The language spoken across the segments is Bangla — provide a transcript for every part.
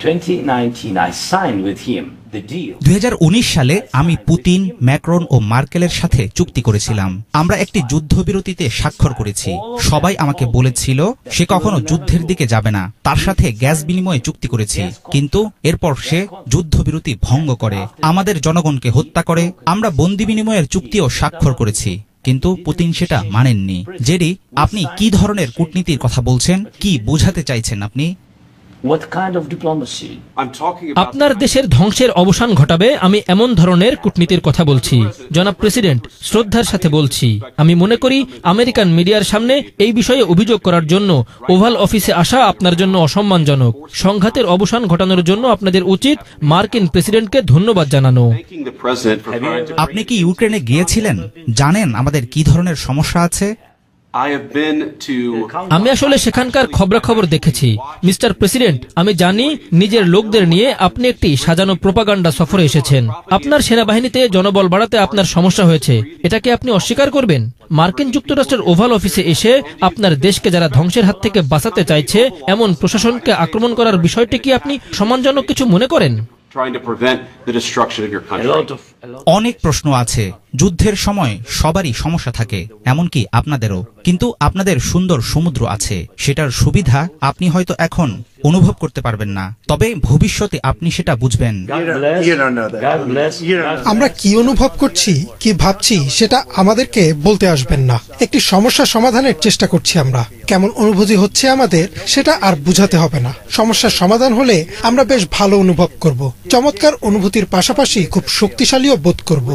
2019 I signed with him the deal. 2019 সালে আমি পুতিন, ম্যাক্রন ও মার্কেলের সাথে চুক্তি করেছিলাম। আমরা একটি যুদ্ধবিরতিতে স্বাক্ষর করেছি। সবাই আমাকে বলেছিল সে কখনো যুদ্ধের দিকে যাবে না। তার সাথে গ্যাস বিনিময়ে চুক্তি করেছি, কিন্তু এরপর সে যুদ্ধবিরতি ভঙ্গ করে, আমাদের জনগণকে হত্যা করে। আমরা বন্দি বিনিময়ের চুক্তিও স্বাক্ষর করেছি, কিন্তু পুতিন সেটা মানেননি। জেরি, আপনি কি ধরনের কূটনীতির কথা বলছেন? কি বোঝাতে চাইছেন আপনি? What kind of diplomacy? আপনার দেশের ধ্বংসের অবসান ঘটাবে আমি এমন ধরনের কূটনীতির কথা বলছি। জনাব প্রেসিডেন্ট, শ্রদ্ধার সাথে বলছি, আমি মনে করি আমেরিকান মিডিয়ার সামনে এই বিষয়ে অভিযোগ করার জন্য ওভাল অফিসে আসা আপনার জন্য অসম্মানজনক। সংঘাতের অবসান ঘটানোর জন্য আপনাদের উচিত মার্কিন প্রেসিডেন্টকে ধন্যবাদ জানানো। আপনি কি ইউক্রেনে গিয়েছিলেন? জানেন আমাদের কি ধরনের সমস্যা আছে? আমি আসলে সেখানকার খবরাখবর দেখেছি। মিস্টার প্রেসিডেন্ট, আমি জানি নিজের লোকদের নিয়ে আপনি একটি সাজানো প্রোপাগান্ডা সফরে এসেছেন। আপনার সেনাবাহিনীতে জনবল বাড়াতে আপনার সমস্যা হয়েছে, এটাকে আপনি অস্বীকার করবেন? মার্কিন যুক্তরাষ্ট্রের ওভাল অফিসে এসে আপনার দেশকে যারা ধ্বংসের হাত থেকে বাঁচাতে চাইছে এমন প্রশাসনকে আক্রমণ করার বিষয়টি কি আপনি সম্মানজনক কিছু মনে করেন? অনেক প্রশ্ন আছে। যুদ্ধের সময় সবারই সমস্যা থাকে, এমনকি আপনাদেরও। কিন্তু আপনাদের সুন্দর সমুদ্র আছে, সেটার সুবিধা আপনি হয়তো এখন অনুভব করতে পারবেন না, তবে ভবিষ্যতে আপনি সেটা বুঝবেন। আমরা কি অনুভব করছি, কি ভাবছি সেটা আমাদেরকে বলতে আসবেন না। একটি সমস্যা সমাধানের চেষ্টা করছি আমরা। কেমন অনুভূতি হচ্ছে আমাদের সেটা আর বুঝাতে হবে না। সমস্যার সমাধান হলে আমরা বেশ ভালো অনুভব করব, চমৎকার অনুভূতির পাশাপাশি খুব শক্তিশালীও বোধ করব।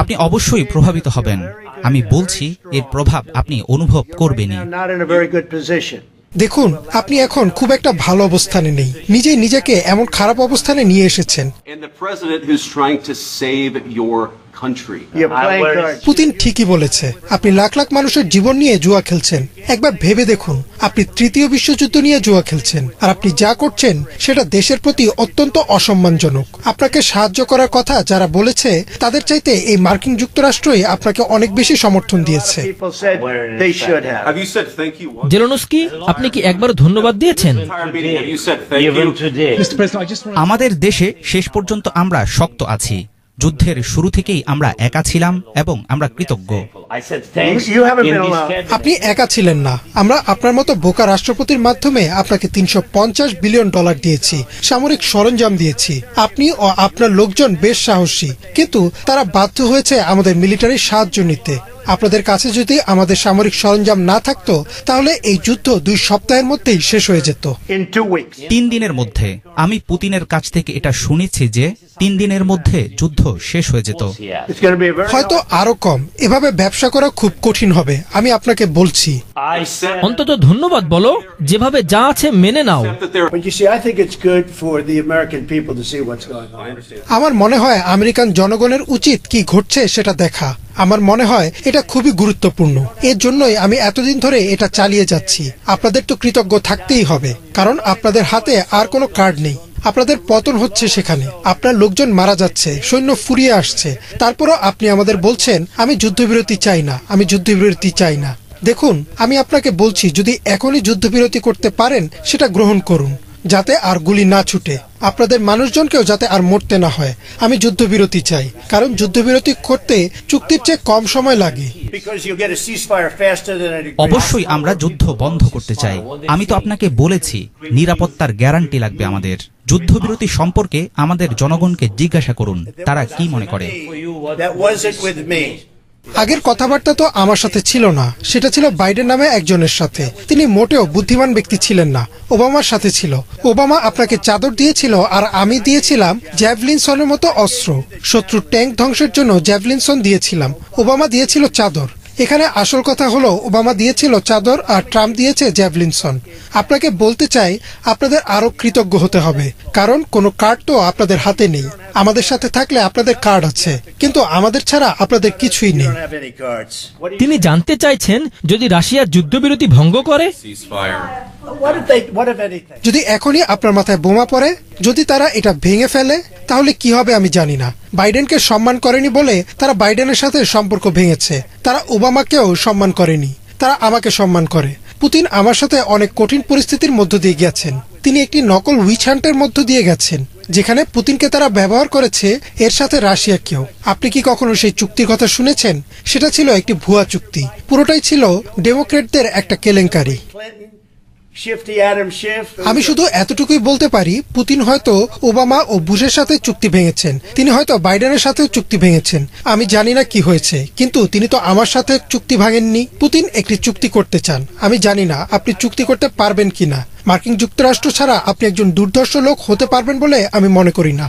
আপনি অবশ্যই প্রভাবিত হবেন। আমি বলছি এর প্রভাব আপনি অনুভব করবেনই। দেখুন, আপনি এখন খুব একটা ভালো অবস্থানে নেই, নিজেই নিজেকে এমন খারাপ অবস্থানে নিয়ে এসেছেন। পুতিন ঠিকই বলেছে, আপনি লাখ লাখ মানুষের জীবন নিয়ে জুয়া খেলছেন। একবার ভেবে দেখুন, আপনি তৃতীয় বিশ্বযুদ্ধ নিয়ে জুয়া খেলছেন, আর আপনি যা করছেন সেটা দেশের প্রতি অত্যন্ত অসম্মানজনক। আপনাকে সাহায্য করার কথা যারা বলেছে তাদের চাইতে এই মার্কিন যুক্তরাষ্ট্রই আপনাকে অনেক বেশি সমর্থন দিয়েছে। জেলেনস্কি, আপনি কি একবার ধন্যবাদ দিয়েছেন? আমাদের দেশে শেষ পর্যন্ত আমরা শক্ত আছি। যুদ্ধের শুরু থেকেই আমরা একা ছিলাম এবং আমরা কৃতজ্ঞ। আপনি একা ছিলেন না, আমরা আপনার মতো বোকা রাষ্ট্রপতির মাধ্যমে আপনাকে $350 বিলিয়ন দিয়েছি, সামরিক সরঞ্জাম দিয়েছি। আপনি ও আপনার লোকজন বেশ সাহসী, কিন্তু তারা বাধ্য হয়েছে আমাদের মিলিটারি সাহায্য নিতে। আপনাদের কাছে যদি আমাদের সামরিক সরঞ্জাম না থাকতো তাহলে এই যুদ্ধ 2 সপ্তাহের মধ্যেই শেষ হয়ে যেত। 3 দিনের মধ্যে। আমি পুতিনের কাছ থেকে এটা শুনেছি যে 3 দিনের মধ্যে যুদ্ধ শেষ হয়ে যেত। হয়তো আরো কম। এভাবে ব্যবসা করা খুব কঠিন হবে, আমি আপনাকে বলছি। অন্তত ধন্যবাদ বলো, যেভাবে যা আছে মেনে নাও। আমার মনে হয় আমেরিকান জনগণের উচিত কি ঘটছে সেটা দেখা। আমার মনে হয় এটা খুবই গুরুত্বপূর্ণ। এর জন্যই আমি এতদিন ধরে এটা চালিয়ে যাচ্ছি। আপনাদের তো কৃতজ্ঞ থাকতেই হবে, কারণ আপনাদের হাতে আর কোনো কার্ড নেই। আপনাদের পতন হচ্ছে, সেখানে আপনার লোকজন মারা যাচ্ছে, সৈন্য ফুরিয়ে আসছে, তারপরও আপনি আমাদের বলছেন আমি যুদ্ধবিরতি চাই না, আমি যুদ্ধবিরতি চাই না। দেখুন, আমি আপনাকে বলছি, যদি এখনই যুদ্ধবিরতি করতে পারেন সেটা গ্রহণ করুন, যাতে আর গুলি না ছুটে, আপনাদের মানুষজনকেও যাতে আর মরতে না হয়। আমি যুদ্ধবিরতি চাই, কারণ যুদ্ধবিরতি করতে চুক্তির চেয়ে কম সময় লাগে। অবশ্যই আমরা যুদ্ধ বন্ধ করতে চাই। আমি তো আপনাকে বলেছি নিরাপত্তার গ্যারান্টি লাগবে আমাদের। যুদ্ধবিরতি সম্পর্কে আমাদের জনগণকে জিজ্ঞাসা করুন, তারা কি মনে করে। আগের কথাবার্তা তো আমার সাথে ছিল না, সেটা ছিল বাইডেন নামে একজনের সাথে। তিনি মোটেও বুদ্ধিমান ব্যক্তি ছিলেন না, ওবামার সাথে ছিল। ওবামা আপনাকে চাদর দিয়েছিল আর আমি দিয়েছিলাম জ্যাভলিনসনের মতো অস্ত্র। শত্রুর ট্যাঙ্ক ধ্বংসের জন্য জ্যাভলিনসন দিয়েছিলাম, ওবামা দিয়েছিল চাদর। এখানে আসল কথা হলো ওবামা দিয়েছিল চাদর আর ট্রাম্প দিয়েছে জ্যাভলিনসন। আপনাকে বলতে চাই, আপনাদের আরো কৃতজ্ঞ হতে হবে, কারণ কোনো কার্ড তো আপনাদের হাতে নেই। আমাদের সাথে থাকলে আপনাদের কার্ড আছে, কিন্তু আমাদের ছাড়া আপনাদের কিছুই নেই। তিনি জানতে চাইছেন যদি রাশিয়ার যুদ্ধবিরতি ভঙ্গ করে, যদি এখনই আপনার মাথায় বোমা পড়ে, যদি তারা এটা ভেঙে ফেলে, তাহলে কি হবে আমি জানি না। বাইডেনকে সম্মান করেনি বলে তারা বাইডেনের সাথে সম্পর্ক ভেঙেছে। তারা ওবামাকেও সম্মান করেনি, তারা আমাকে সম্মান করে। পুতিন আমার সাথে অনেক কঠিন পরিস্থিতির মধ্য দিয়ে গেছেন। তিনি একটি নকল উইচ হান্টের মধ্য দিয়ে গেছেন, যেখানে পুতিনকে তারা ব্যবহার করেছে, এর সাথে রাশিয়াকেও। আপনি কি কখনো সেই চুক্তির কথা শুনেছেন? সেটা ছিল একটি ভুয়া চুক্তি। পুরোটাই ছিল ডেমোক্রেটদের একটা কেলেঙ্কারি। আমি শুধু এতটুকুই বলতে পারি, পুতিন হয়তো ওবামা ও বুশের সাথে চুক্তি ভেঙেছেন, তিনি হয়তো বাইডেনের সাথেও চুক্তি ভেঙেছেন। আমি জানি না কি হয়েছে, কিন্তু তিনি তো আমার সাথে চুক্তি ভাঙেননি। পুতিন একটি চুক্তি করতে চান। আমি জানি না আপনি চুক্তি করতে পারবেন কিনা। মার্কিন যুক্তরাষ্ট্র ছাড়া আপনি একজন দুর্ধর্ষ লোক হতে পারবেন বলে আমি মনে করি না।